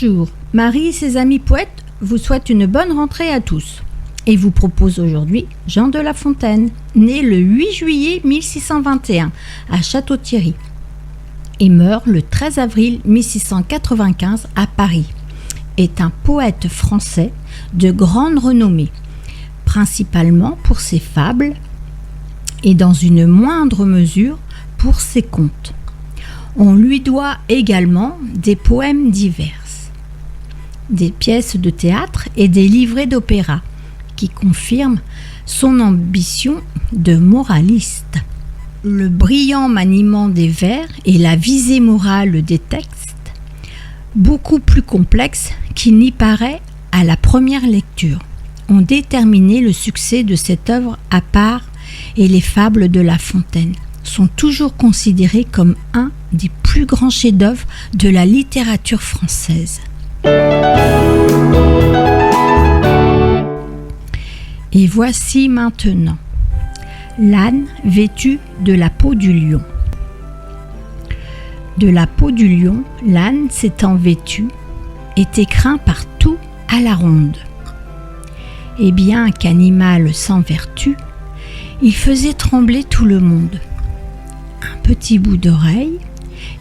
Bonjour, Marie et ses amis poètes vous souhaitent une bonne rentrée à tous et vous propose aujourd'hui Jean de La Fontaine, né le 8 juillet 1621 à Château-Thierry et meurt le 13 avril 1695 à Paris, est un poète français de grande renommée, principalement pour ses fables et dans une moindre mesure pour ses contes. On lui doit également des poèmes divers, des pièces de théâtre et des livrets d'opéra qui confirment son ambition de moraliste. Le brillant maniement des vers et la visée morale des textes, beaucoup plus complexes qu'il n'y paraît à la première lecture, ont déterminé le succès de cette œuvre à part, et les fables de La Fontaine sont toujours considérées comme un des plus grands chefs-d'œuvre de la littérature française. Et voici maintenant l'âne vêtu de la peau du lion. De la peau du lion, l'âne s'étant vêtu, était craint partout à la ronde. Et bien qu'animal sans vertu, il faisait trembler tout le monde. Un petit bout d'oreille,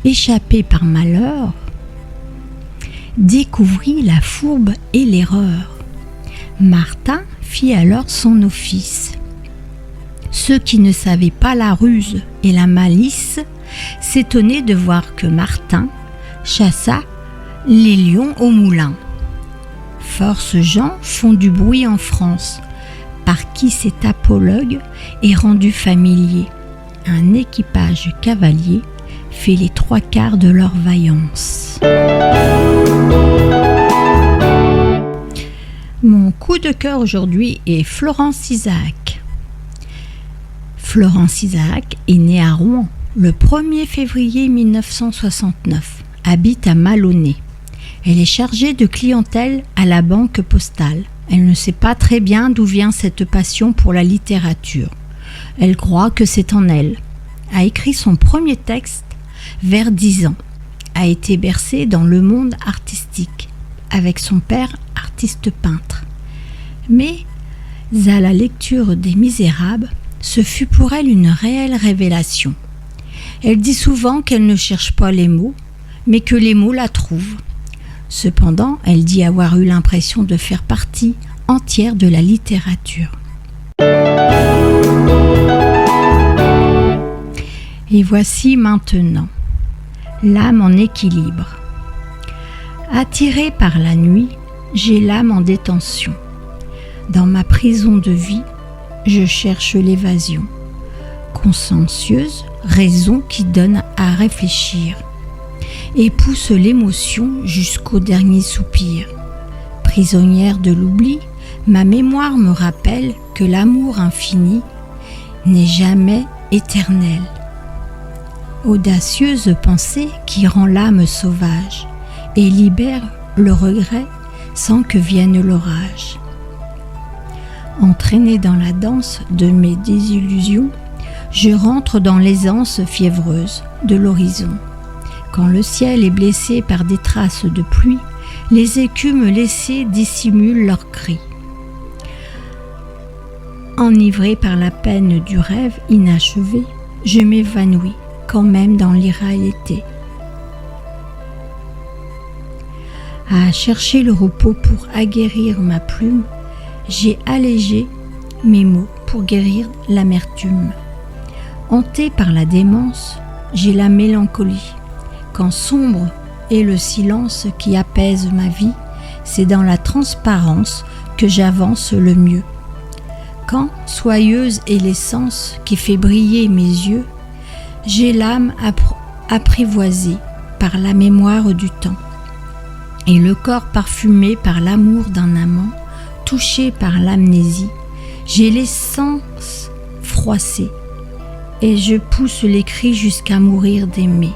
échappé par malheur, découvrit la fourbe et l'erreur. Martin fit alors son office. Ceux qui ne savaient pas la ruse et la malice s'étonnaient de voir que Martin chassa les lions au moulin. Force gens font du bruit en France, par qui cet apologue est rendu familier. Un équipage cavalier fait les 3/4 de leur vaillance. Mon coup de cœur aujourd'hui est Florence Isaac. Florence Isaac est née à Rouen le 1er février 1969, habite à Maloney. Elle est chargée de clientèle à la banque postale. Elle ne sait pas très bien d'où vient cette passion pour la littérature. Elle croit que c'est en elle. A écrit son premier texte vers 10 ans. A été bercée dans le monde artistique, avec son père artiste peintre. Mais à la lecture des Misérables, ce fut pour elle une réelle révélation. Elle dit souvent qu'elle ne cherche pas les mots, mais que les mots la trouvent. Cependant, elle dit avoir eu l'impression de faire partie entière de la littérature. Et voici maintenant l'âme en équilibre. Attirée par la nuit, j'ai l'âme en détention. Dans ma prison de vie, je cherche l'évasion. Consciencieuse, raison qui donne à réfléchir et pousse l'émotion jusqu'au dernier soupir. Prisonnière de l'oubli, ma mémoire me rappelle que l'amour infini n'est jamais éternel. Audacieuse pensée qui rend l'âme sauvage et libère le regret sans que vienne l'orage. Entraînée dans la danse de mes désillusions, je rentre dans l'aisance fiévreuse de l'horizon. Quand le ciel est blessé par des traces de pluie, les écumes laissées dissimulent leurs cris. Enivré par la peine du rêve inachevé, je m'évanouis quand même dans l'irréalité. À chercher le repos pour aguerrir ma plume, j'ai allégé mes mots pour guérir l'amertume. Hanté par la démence, j'ai la mélancolie. Quand sombre est le silence qui apaise ma vie, c'est dans la transparence que j'avance le mieux. Quand soyeuse est l'essence qui fait briller mes yeux, j'ai l'âme apprivoisée par la mémoire du temps, et le corps parfumé par l'amour d'un amant, touché par l'amnésie, j'ai les sens froissés, et je pousse les cris jusqu'à mourir d'aimer.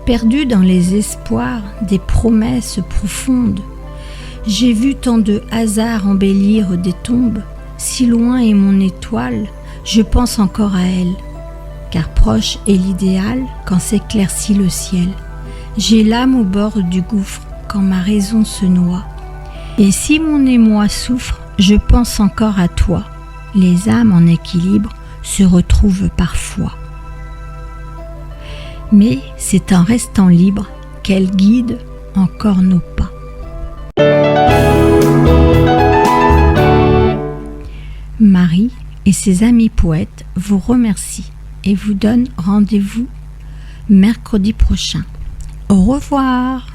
Perdu dans les espoirs des promesses profondes, j'ai vu tant de hasards embellir des tombes. Si loin est mon étoile, je pense encore à elle, car proche est l'idéal quand s'éclaircit le ciel. J'ai l'âme au bord du gouffre, quand ma raison se noie. Et si mon émoi souffre, je pense encore à toi. Les âmes en équilibre se retrouvent parfois. Mais c'est en restant libre qu'elle guide encore nos pas. Marie et ses amis poètes vous remercient et vous donnent rendez-vous mercredi prochain. Au revoir.